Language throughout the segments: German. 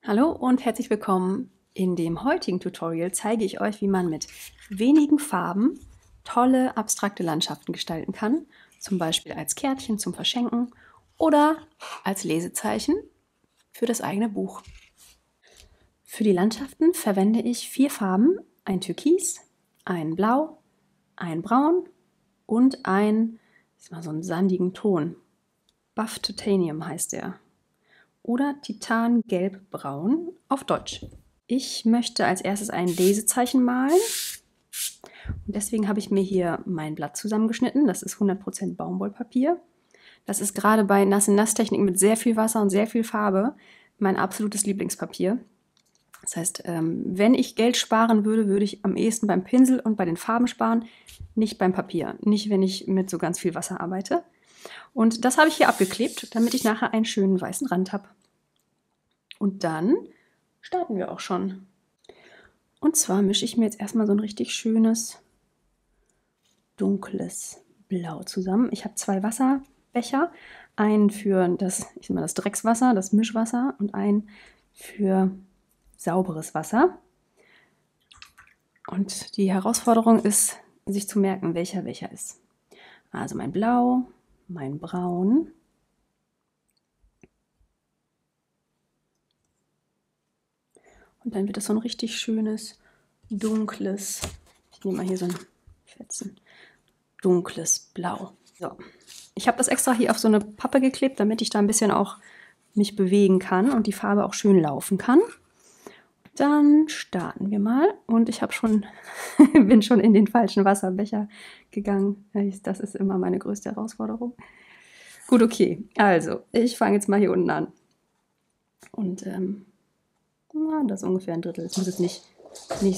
Hallo und herzlich willkommen. In dem heutigen Tutorial zeige ich euch, wie man mit wenigen Farben tolle abstrakte Landschaften gestalten kann, zum Beispiel als Kärtchen zum Verschenken oder als Lesezeichen für das eigene Buch. Für die Landschaften verwende ich 4 Farben, ein Türkis, ein Blau, ein Braun und so einen sandigen Ton. Buff Titanium heißt der. Oder Titan Gelb-Braun auf Deutsch. Ich möchte als erstes ein Lesezeichen malen. Und deswegen habe ich mir hier mein Blatt zusammengeschnitten. Das ist 100% Baumwollpapier. Das ist gerade bei Nass-in-Nass-Techniken mit sehr viel Wasser und sehr viel Farbe mein absolutes Lieblingspapier. Das heißt, wenn ich Geld sparen würde, würde ich am ehesten beim Pinsel und bei den Farben sparen, nicht beim Papier. Nicht, wenn ich mit so ganz viel Wasser arbeite. Und das habe ich hier abgeklebt, damit ich nachher einen schönen weißen Rand habe. Und dann starten wir auch schon. Und zwar mische ich mir jetzt erstmal so ein richtig schönes, dunkles Blau zusammen. Ich habe 2 Wasserbecher, einen für das Dreckswasser, das Mischwasser und einen für sauberes Wasser. Und die Herausforderung ist, sich zu merken, welcher ist. Also mein Blau, mein Braun, und dann wird es so ein richtig schönes, dunkles, ich nehme mal hier so ein Fetzen, dunkles Blau. So. Ich habe das extra hier auf so eine Pappe geklebt, damit ich da ein bisschen auch mich bewegen kann und die Farbe auch schön laufen kann. Dann starten wir mal und ich habe bin schon in den falschen Wasserbecher gegangen. Das ist immer meine größte Herausforderung. Gut, okay. Also, ich fange jetzt mal hier unten an. Und das ist ungefähr ein Drittel. Es muss jetzt nicht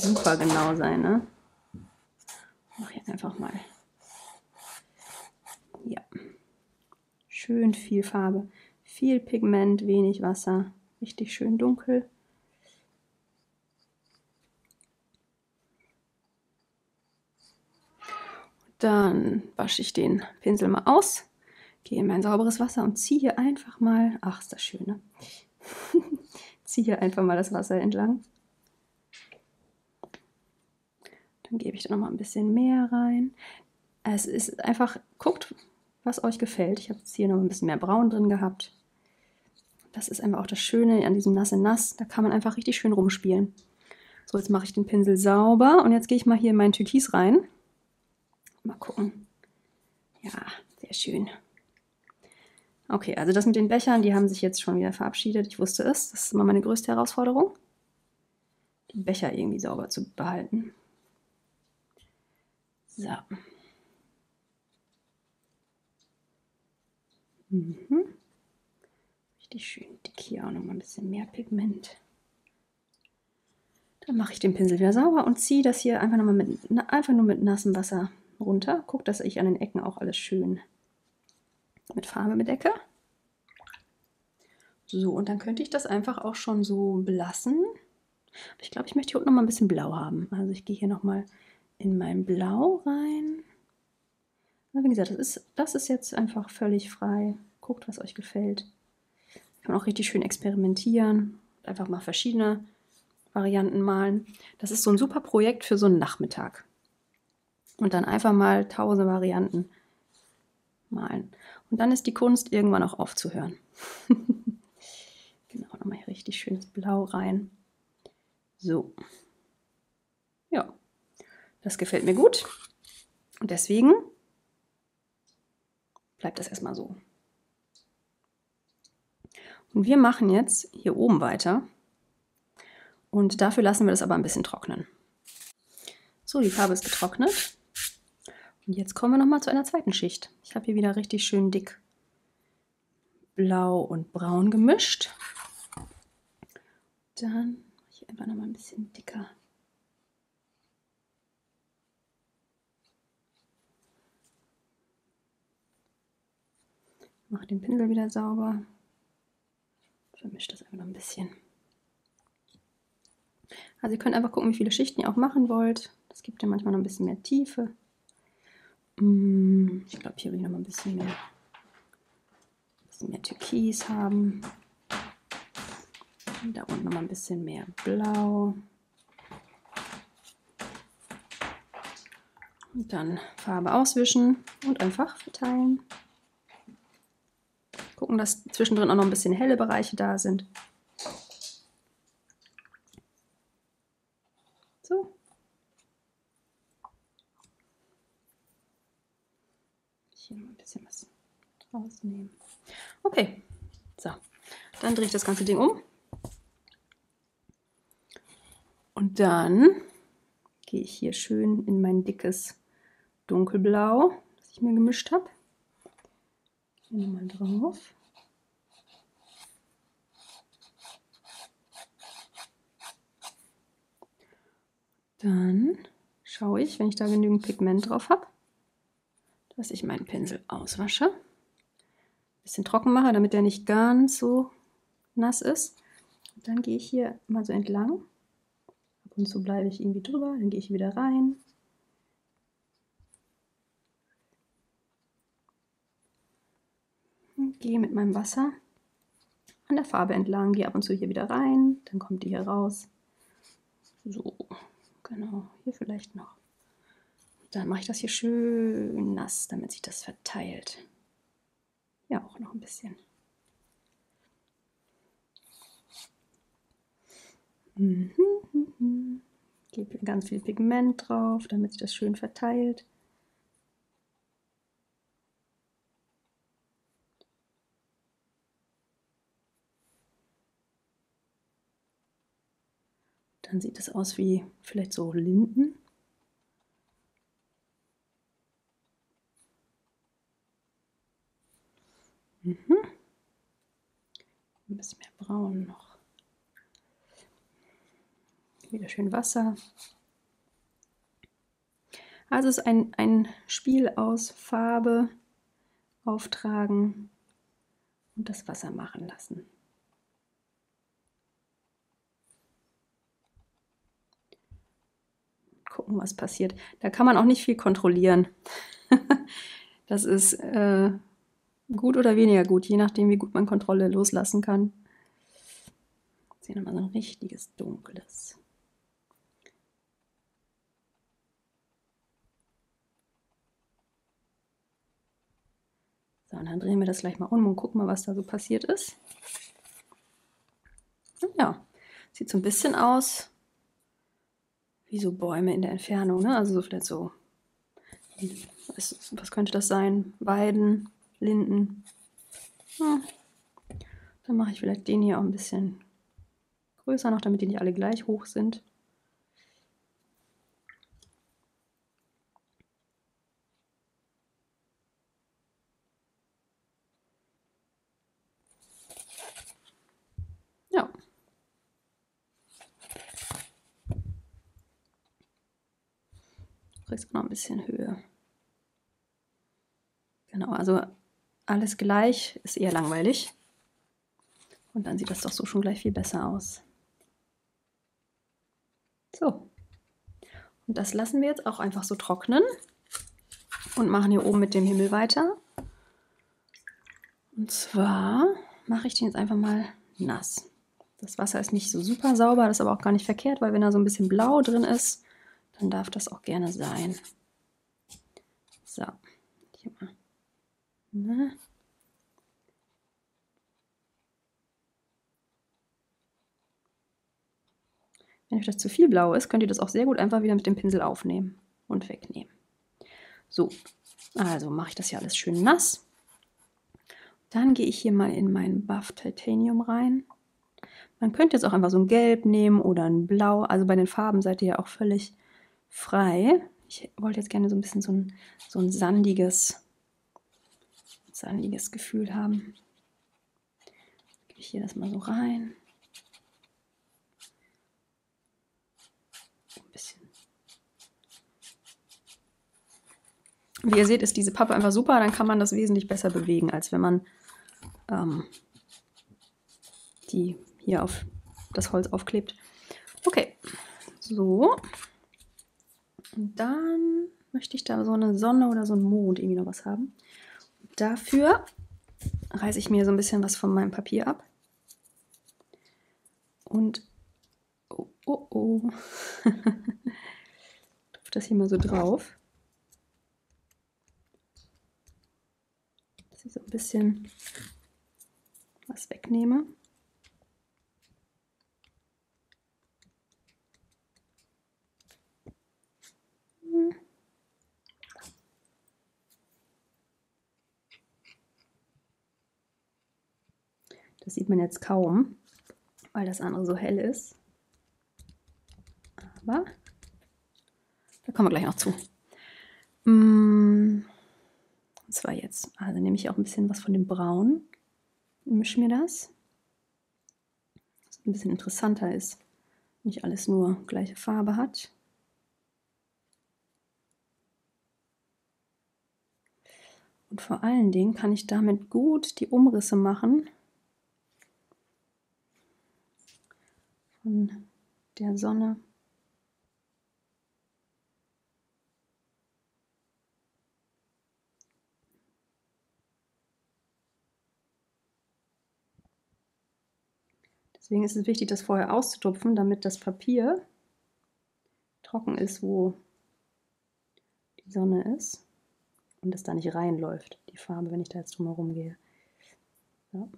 super genau sein, ne? Ich mache hier einfach mal. Ja. Schön viel Farbe. Viel Pigment, wenig Wasser. Richtig schön dunkel. Dann wasche ich den Pinsel mal aus, gehe in mein sauberes Wasser und ziehe hier einfach mal, ach ist das schön, ne? Ziehe hier einfach mal das Wasser entlang. Dann gebe ich da noch mal ein bisschen mehr rein. Es ist einfach, guckt, was euch gefällt. Ich habe jetzt hier noch ein bisschen mehr Braun drin gehabt. Das ist einfach auch das Schöne an diesem Nass in Nass. Da kann man einfach richtig schön rumspielen. So, jetzt mache ich den Pinsel sauber und jetzt gehe ich mal hier in meinen Türkis rein. Mal gucken. Ja, sehr schön. Okay, also das mit den Bechern, die haben sich jetzt schon wieder verabschiedet. Ich wusste es. Das ist immer meine größte Herausforderung, die Becher irgendwie sauber zu behalten. So. Richtig schön dick hier auch nochmal ein bisschen mehr Pigment. Dann mache ich den Pinsel wieder sauber und ziehe das hier einfach nur mit nassem Wasser runter. Guck, dass ich an den Ecken auch alles schön mit Farbe bedecke. So, und dann könnte ich das einfach auch schon so belassen. Ich glaube, ich möchte hier unten noch mal ein bisschen Blau haben. Also ich gehe hier noch mal in mein Blau rein. Aber wie gesagt, das ist jetzt einfach völlig frei. Guckt, was euch gefällt. Kann man auch richtig schön experimentieren. Einfach mal verschiedene Varianten malen. Das ist so ein super Projekt für so einen Nachmittag. Und dann einfach mal 1000 Varianten malen. Und dann ist die Kunst irgendwann auch aufzuhören. Genau, nochmal hier richtig schönes Blau rein. So. Ja, das gefällt mir gut. Und deswegen bleibt das erstmal so. Und wir machen jetzt hier oben weiter. Und dafür lassen wir das aber ein bisschen trocknen. So, die Farbe ist getrocknet. Und jetzt kommen wir nochmal zu einer zweiten Schicht. Ich habe hier wieder richtig schön dick Blau und Braun gemischt. Dann mache ich einfach nochmal ein bisschen dicker. Mache den Pinsel wieder sauber. Vermische das einfach noch ein bisschen. Also ihr könnt einfach gucken, wie viele Schichten ihr auch machen wollt. Das gibt ja manchmal noch ein bisschen mehr Tiefe. Ich glaube, hier will ich noch mal ein bisschen mehr Türkis haben. Und da unten nochmal ein bisschen mehr Blau. Und dann Farbe auswischen und einfach verteilen. Gucken, dass zwischendrin auch noch ein bisschen helle Bereiche da sind. So. Hier noch ein bisschen was rausnehmen. Okay, so. Dann drehe ich das ganze Ding um. Und dann gehe ich hier schön in mein dickes Dunkelblau, das ich mir gemischt habe. Hier nochmal drauf. Dann schaue ich, wenn ich da genügend Pigment drauf habe, dass ich meinen Pinsel auswasche. Ein bisschen trocken mache, damit der nicht ganz so nass ist. Und dann gehe ich hier mal so entlang. Ab und zu bleibe ich irgendwie drüber, dann gehe ich wieder rein. Und gehe mit meinem Wasser an der Farbe entlang, gehe ab und zu hier wieder rein, dann kommt die hier raus. So, genau, hier vielleicht noch. Dann mache ich das hier schön nass, damit sich das verteilt. Ja, auch noch ein bisschen. Gebe ganz viel Pigment drauf, damit sich das schön verteilt. Dann sieht es aus wie vielleicht so Linden. Ein bisschen mehr braun noch. Wieder schön Wasser. Also es ist ein Spiel aus Farbe auftragen und das Wasser machen lassen. Gucken, was passiert. Da kann man auch nicht viel kontrollieren. Das ist gut oder weniger gut, je nachdem, wie gut man Kontrolle loslassen kann. Jetzt hier nochmal so ein richtiges dunkles. So, und dann drehen wir das gleich mal um und gucken mal, was da so passiert ist. Ja, sieht so ein bisschen aus wie so Bäume in der Entfernung, ne? Also so vielleicht so, was könnte das sein? Weiden, Linden. Ja. Dann mache ich vielleicht den hier auch ein bisschen größer noch, damit die nicht alle gleich hoch sind. Ja. Kriegst noch ein bisschen Höhe. Genau, also alles gleich ist eher langweilig. Und dann sieht das doch so schon gleich viel besser aus. So. Und das lassen wir jetzt auch einfach so trocknen. Und machen hier oben mit dem Himmel weiter. Und zwar mache ich den jetzt einfach mal nass. Das Wasser ist nicht so super sauber, das ist aber auch gar nicht verkehrt, weil wenn da so ein bisschen Blau drin ist, dann darf das auch gerne sein. So, hier mal. Ne? Wenn euch das zu viel Blau ist, könnt ihr das auch sehr gut einfach wieder mit dem Pinsel aufnehmen und wegnehmen. So, also mache ich das hier alles schön nass. Dann gehe ich hier mal in mein Buff Titanium rein. Man könnte jetzt auch einfach so ein Gelb nehmen oder ein Blau. Also bei den Farben seid ihr ja auch völlig frei. Ich wollte jetzt gerne so ein bisschen so ein sandiges Gefühl haben. Gebe ich hier das mal so rein. Ein bisschen. Wie ihr seht, ist diese Pappe einfach super. Dann kann man das wesentlich besser bewegen, als wenn man die hier auf das Holz aufklebt. Okay, so. Und dann möchte ich da so eine Sonne oder so einen Mond irgendwie noch was haben. Und dafür reiße ich mir so ein bisschen was von meinem Papier ab. Und oh, oh, oh. Tupfe das hier mal so drauf. Dass ich so ein bisschen was wegnehme. Das sieht man jetzt kaum, weil das andere so hell ist. Aber da kommen wir gleich noch zu. Und zwar jetzt, also nehme ich auch ein bisschen was von dem Braun und mische mir das, dass es ein bisschen interessanter ist, nicht alles nur gleiche Farbe hat. Und vor allen Dingen kann ich damit gut die Umrisse machen von der Sonne. Deswegen ist es wichtig, das vorher auszutupfen, damit das Papier trocken ist, wo die Sonne ist und es da nicht reinläuft, die Farbe, wenn ich da jetzt drum herum gehe. So.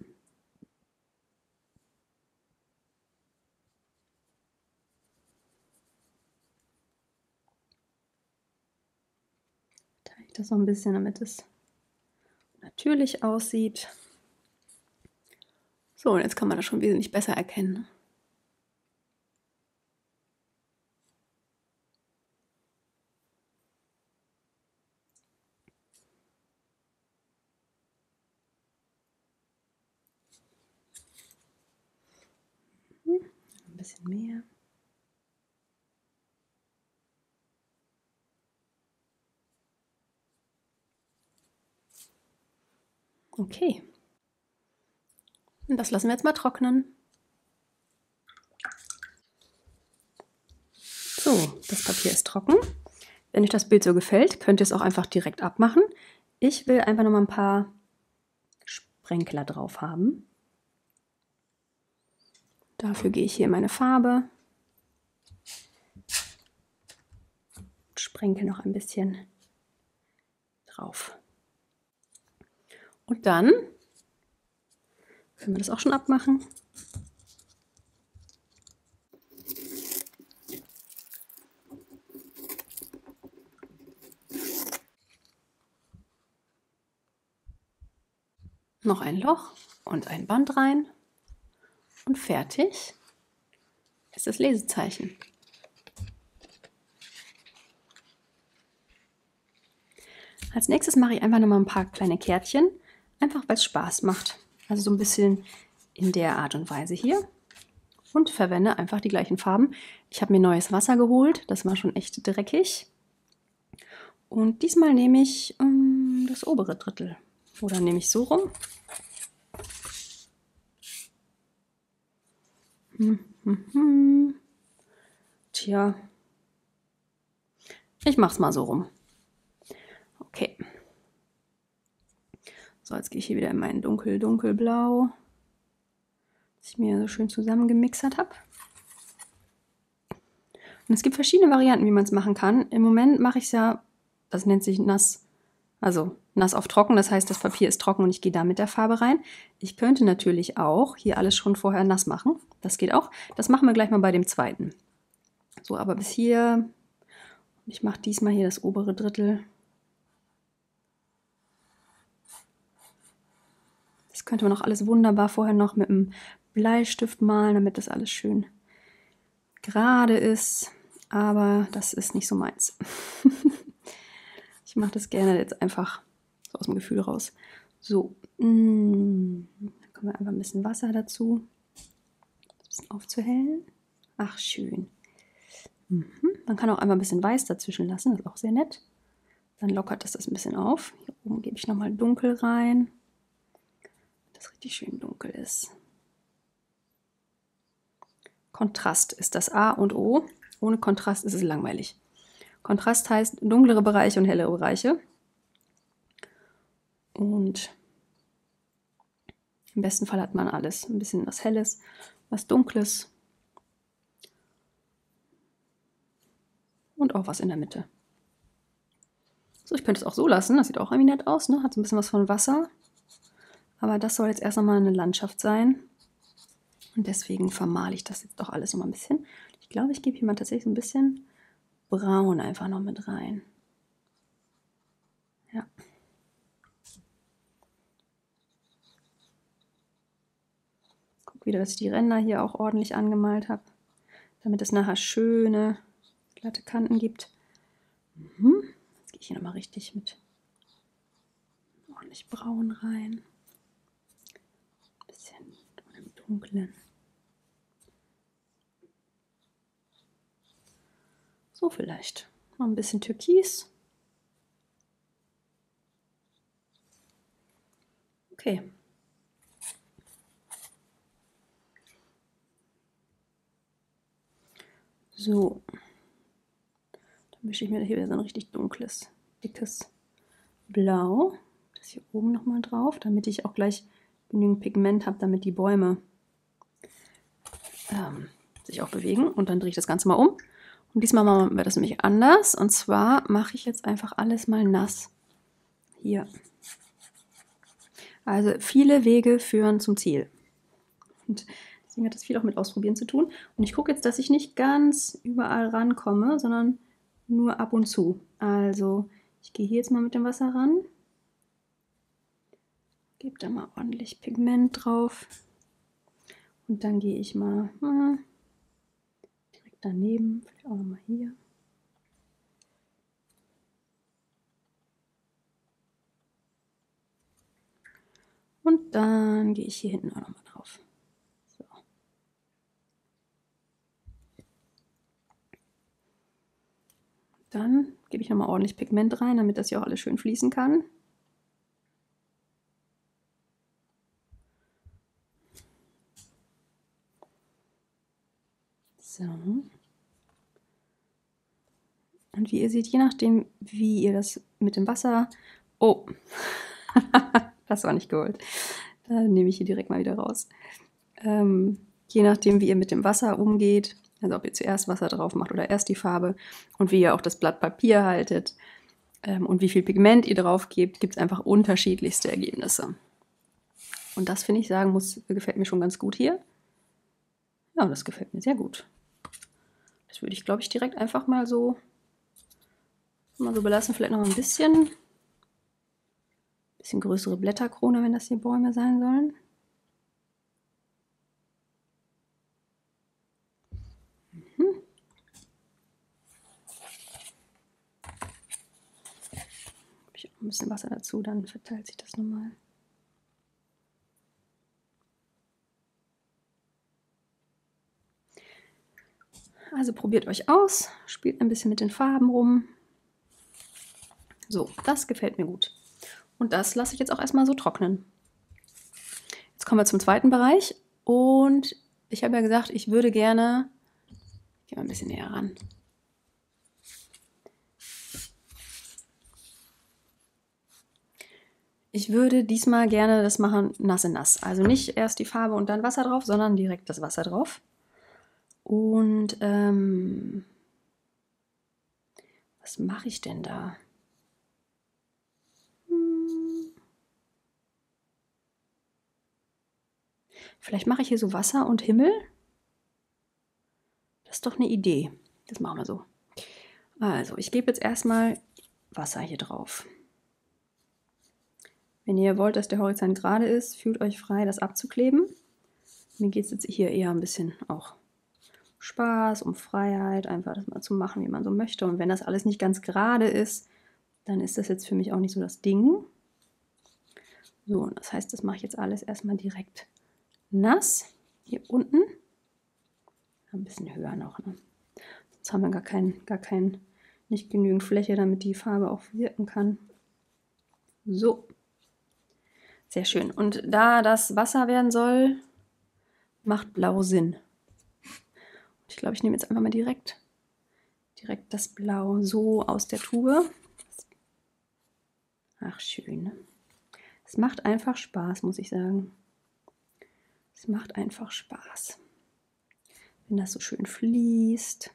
Teile ich das noch ein bisschen, damit es natürlich aussieht. So, und jetzt kann man das schon wesentlich besser erkennen. Ein bisschen mehr. Okay. Und das lassen wir jetzt mal trocknen. So, das Papier ist trocken. Wenn euch das Bild so gefällt, könnt ihr es auch einfach direkt abmachen. Ich will einfach noch mal ein paar Sprenkler drauf haben. Dafür gehe ich hier in meine Farbe. Und sprenkel noch ein bisschen drauf. Und dann können wir das auch schon abmachen. Noch ein Loch und ein Band rein und fertig ist das Lesezeichen. Als nächstes mache ich einfach noch mal ein paar kleine Kärtchen, einfach weil es Spaß macht. Also so ein bisschen in der Art und Weise hier und verwende einfach die gleichen Farben. Ich habe mir neues Wasser geholt, das war schon echt dreckig. Und diesmal nehme ich das obere Drittel. Oder nehme ich so rum. Tja, ich mache es mal so rum. Okay. So, jetzt gehe ich hier wieder in mein dunkelblau, das ich mir so schön zusammengemixert habe. Und es gibt verschiedene Varianten, wie man es machen kann. Im Moment mache ich es ja, das nennt sich nass, also nass auf trocken. Das heißt, das Papier ist trocken und ich gehe da mit der Farbe rein. Ich könnte natürlich auch hier alles schon vorher nass machen. Das geht auch. Das machen wir gleich mal bei dem zweiten. So, aber bis hier, ich mache diesmal hier das obere Drittel. Das könnte man auch alles wunderbar vorher noch mit einem Bleistift malen, damit das alles schön gerade ist. Aber das ist nicht so meins. Ich mache das gerne jetzt einfach so aus dem Gefühl raus. So, dann kommen wir einfach ein bisschen Wasser dazu, ein bisschen aufzuhellen. Ach, schön. Man kann auch einfach ein bisschen Weiß dazwischen lassen, das ist auch sehr nett. Dann lockert das ein bisschen auf. Hier oben gebe ich nochmal dunkel rein, dass das richtig schön dunkel ist. Kontrast ist das A und O. Ohne Kontrast ist es langweilig. Kontrast heißt dunklere Bereiche und hellere Bereiche. Und im besten Fall hat man alles. Ein bisschen was Helles, was Dunkles und auch was in der Mitte. So, ich könnte es auch so lassen, das sieht auch irgendwie nett aus, ne? Hat so ein bisschen was von Wasser. Aber das soll jetzt erst nochmal eine Landschaft sein. Und deswegen vermale ich das jetzt doch alles nochmal ein bisschen. Ich glaube, ich gebe hier mal tatsächlich so ein bisschen Braun einfach noch mit rein. Ja. Guck wieder, dass ich die Ränder hier auch ordentlich angemalt habe, damit es nachher schöne glatte Kanten gibt. Jetzt gehe ich hier nochmal richtig mit ordentlich Braun rein. Ein bisschen im Dunklen. So vielleicht. Noch ein bisschen Türkis. Okay. So. Dann mische ich mir hier wieder so ein richtig dunkles, dickes Blau. Das hier oben nochmal drauf, damit ich auch gleich genügend Pigment habe, damit die Bäume sich auch bewegen. Und dann drehe ich das Ganze mal um. Und diesmal machen wir das nämlich anders. Und zwar mache ich jetzt einfach alles mal nass. Hier. Also viele Wege führen zum Ziel. Und deswegen hat das viel auch mit Ausprobieren zu tun. Und ich gucke jetzt, dass ich nicht ganz überall rankomme, sondern nur ab und zu. Also ich gehe hier jetzt mal mit dem Wasser ran. Gebe da mal ordentlich Pigment drauf. Und dann gehe ich mal direkt daneben, vielleicht auch nochmal hier. Und dann gehe ich hier hinten auch nochmal drauf. So. Dann gebe ich nochmal ordentlich Pigment rein, damit das hier auch alles schön fließen kann. So. Und wie ihr seht, je nachdem, wie ihr das mit dem Wasser... Oh, das war nicht gewollt. Da nehme ich hier direkt mal wieder raus. Je nachdem, wie ihr mit dem Wasser umgeht, also ob ihr zuerst Wasser drauf macht oder erst die Farbe und wie ihr auch das Blatt Papier haltet und wie viel Pigment ihr drauf gebt, gibt es einfach unterschiedlichste Ergebnisse. Und das, finde ich, sagen muss, gefällt mir schon ganz gut hier. Ja, das gefällt mir sehr gut. Das würde ich, glaube ich, direkt einfach mal so belassen. Vielleicht noch ein bisschen größere Blätterkrone, wenn das hier Bäume sein sollen. Habe ich auch ein bisschen Wasser dazu, dann verteilt sich das nochmal. Also probiert euch aus, spielt ein bisschen mit den Farben rum. So, das gefällt mir gut. Und das lasse ich jetzt auch erstmal so trocknen. Jetzt kommen wir zum zweiten Bereich. Und ich habe ja gesagt, ich würde gerne... Ich gehe mal ein bisschen näher ran. Ich würde diesmal gerne das machen nass in nass. Also nicht erst die Farbe und dann Wasser drauf, sondern direkt das Wasser drauf. Und was mache ich denn da? Vielleicht mache ich hier so Wasser und Himmel. Das ist doch eine Idee. Das machen wir so. Also, ich gebe jetzt erstmal Wasser hier drauf. Wenn ihr wollt, dass der Horizont gerade ist, fühlt euch frei, das abzukleben. Mir geht es jetzt hier eher ein bisschen auch Spaß, um Freiheit, einfach das mal zu machen, wie man so möchte. Und wenn das alles nicht ganz gerade ist, dann ist das jetzt für mich auch nicht so das Ding. So, und das heißt, das mache ich jetzt alles erstmal direkt nass. Hier unten. Ein bisschen höher noch. Ne? Sonst haben wir nicht genügend Fläche, damit die Farbe auch wirken kann. So. Sehr schön. Und da das Wasser werden soll, macht Blau Sinn. Ich glaube, ich nehme jetzt einfach mal direkt das Blau so aus der Tube. Ach, schön. Es macht einfach Spaß, muss ich sagen. Es macht einfach Spaß. Wenn das so schön fließt.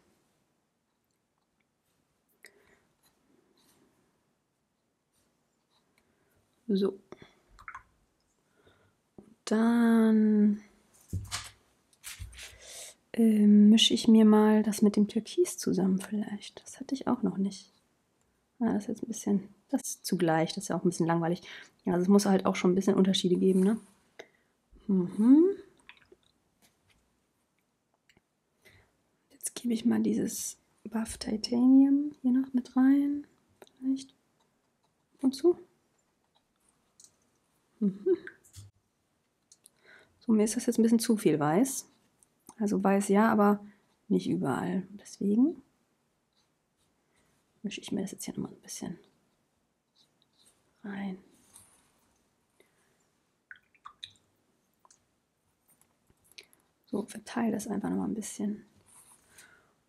So. Dann mische ich mir mal das mit dem Türkis zusammen vielleicht. Das hatte ich auch noch nicht. Ja, das ist jetzt ein bisschen, das ist zugleich, das ist ja auch ein bisschen langweilig. Also es muss halt auch schon ein bisschen Unterschiede geben, ne? Jetzt gebe ich mal dieses Buff Titanium hier noch mit rein. Vielleicht ab und zu. So, mir ist das jetzt ein bisschen zu viel weiß. Also weiß ja, aber nicht überall. Deswegen mische ich mir das jetzt hier nochmal ein bisschen rein. So, verteile das einfach nochmal ein bisschen.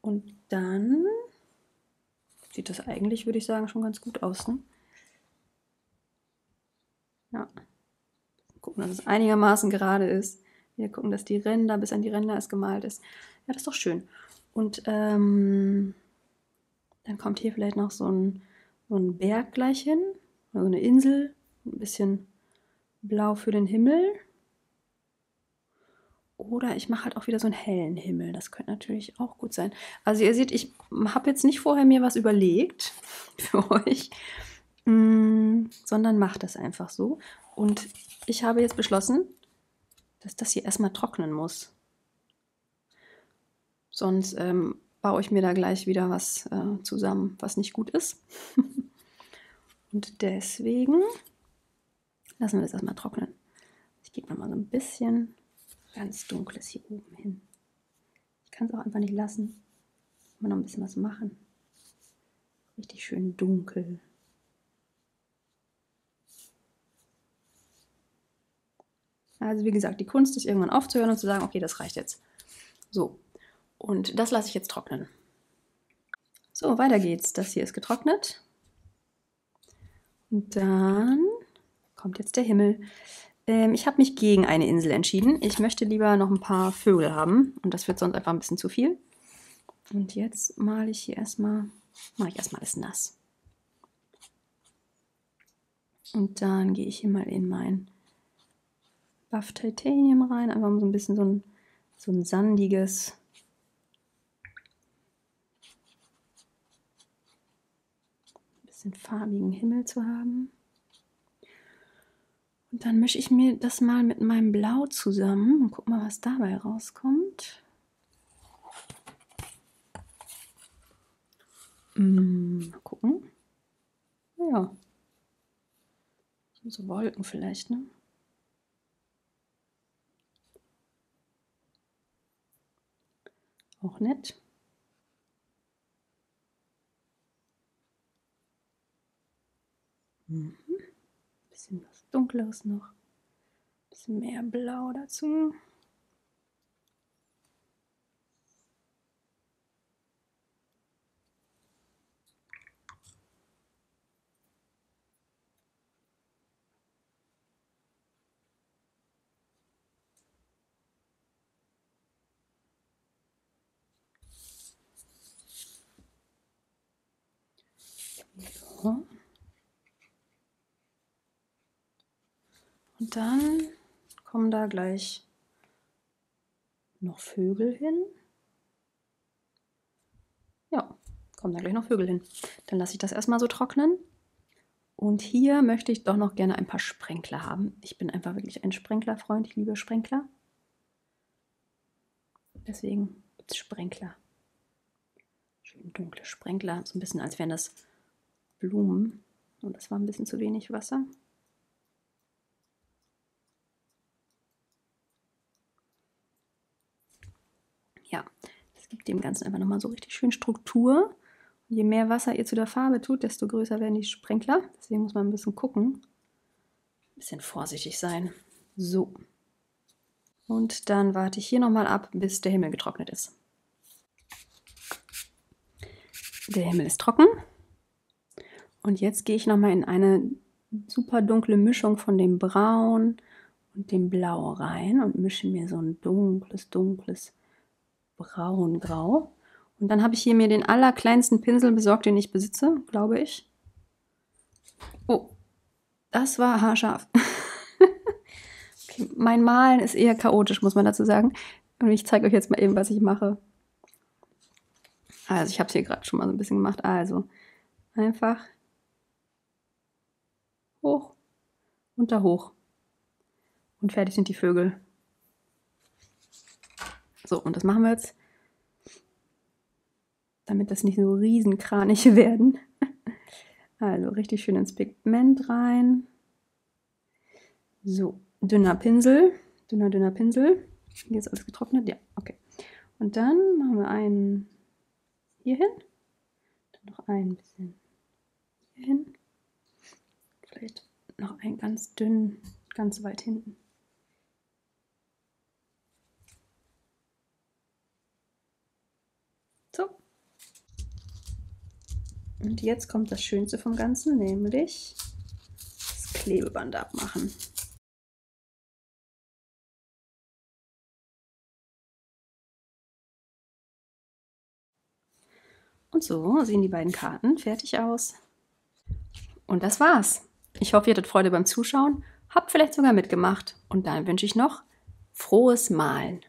Und dann sieht das eigentlich, würde ich sagen, schon ganz gut aus. Ne? Ja. Gucken, dass es einigermaßen gerade ist. Wir gucken, dass die Ränder, bis an die Ränder es gemalt ist. Ja, das ist doch schön. Und dann kommt hier vielleicht noch so ein Berg gleich hin. Oder so eine Insel. Ein bisschen blau für den Himmel. Oder ich mache halt auch wieder so einen hellen Himmel. Das könnte natürlich auch gut sein. Also ihr seht, ich habe jetzt nicht vorher mir was überlegt für euch, sondern mache das einfach so. Und ich habe jetzt beschlossen, dass das hier erstmal trocknen muss. Sonst baue ich mir da gleich wieder was zusammen, was nicht gut ist. Und deswegen lassen wir das erstmal trocknen. Ich gebe nochmal so ein bisschen ganz Dunkles hier oben hin. Ich kann es auch einfach nicht lassen. Mal noch ein bisschen was machen. Richtig schön dunkel. Also wie gesagt, die Kunst ist irgendwann aufzuhören und zu sagen, okay, das reicht jetzt. So, und das lasse ich jetzt trocknen. So, weiter geht's. Das hier ist getrocknet. Und dann kommt jetzt der Himmel. Ich habe mich gegen eine Insel entschieden. Ich möchte lieber noch ein paar Vögel haben und das wird sonst einfach ein bisschen zu viel. Und jetzt mache ich erstmal alles nass. Und dann gehe ich hier mal in mein Buff Titanium rein, einfach um so ein bisschen so ein sandiges, bisschen farbigen Himmel zu haben. Und dann mische ich mir das mal mit meinem Blau zusammen und guck mal, was dabei rauskommt. Mal gucken. Ja. So Wolken vielleicht, ne? Auch nett. Bisschen was Dunkleres noch. Bisschen mehr Blau dazu. So. Und dann kommen da gleich noch Vögel hin. Ja, kommen da gleich noch Vögel hin. Dann lasse ich das erstmal so trocknen. Und hier möchte ich doch noch gerne ein paar Sprenkler haben. Ich bin einfach wirklich ein Sprenklerfreund. Ich liebe Sprenkler. Deswegen gibt es Sprenkler. Schön dunkle Sprenkler. So ein bisschen, als wären das Blumen. Und das war ein bisschen zu wenig Wasser. Ja, das gibt dem Ganzen einfach nochmal so richtig schön Struktur. Und je mehr Wasser ihr zu der Farbe tut, desto größer werden die Sprenkler. Deswegen muss man ein bisschen gucken. Ein bisschen vorsichtig sein. So. Und dann warte ich hier nochmal ab, bis der Himmel getrocknet ist. Der Himmel ist trocken. Und jetzt gehe ich nochmal in eine super dunkle Mischung von dem Braun und dem Blau rein und mische mir so ein dunkles Braungrau. Und dann habe ich hier mir den allerkleinsten Pinsel besorgt, den ich besitze, glaube ich. Oh, Das war haarscharf. Okay, mein Malen ist eher chaotisch, muss man dazu sagen. Und ich zeige euch jetzt mal eben, was ich mache. Also ich habe es hier gerade schon mal so ein bisschen gemacht. Also einfach hoch und da hoch. Und fertig sind die Vögel. So, und das machen wir jetzt, damit das nicht so Riesenkraniche werden. Also richtig schön ins Pigment rein. So, dünner Pinsel. Dünner Pinsel. Hier ist alles getrocknet. Ja, okay. Und dann machen wir einen hier hin. Dann noch ein bisschen hier hin. Vielleicht noch einen ganz dünn, ganz weit hinten. So. Und jetzt kommt das Schönste vom Ganzen, nämlich das Klebeband abmachen. Und so sehen die beiden Karten fertig aus. Und das war's. Ich hoffe, ihr hattet Freude beim Zuschauen, habt vielleicht sogar mitgemacht. Und dann wünsche ich noch frohes Malen.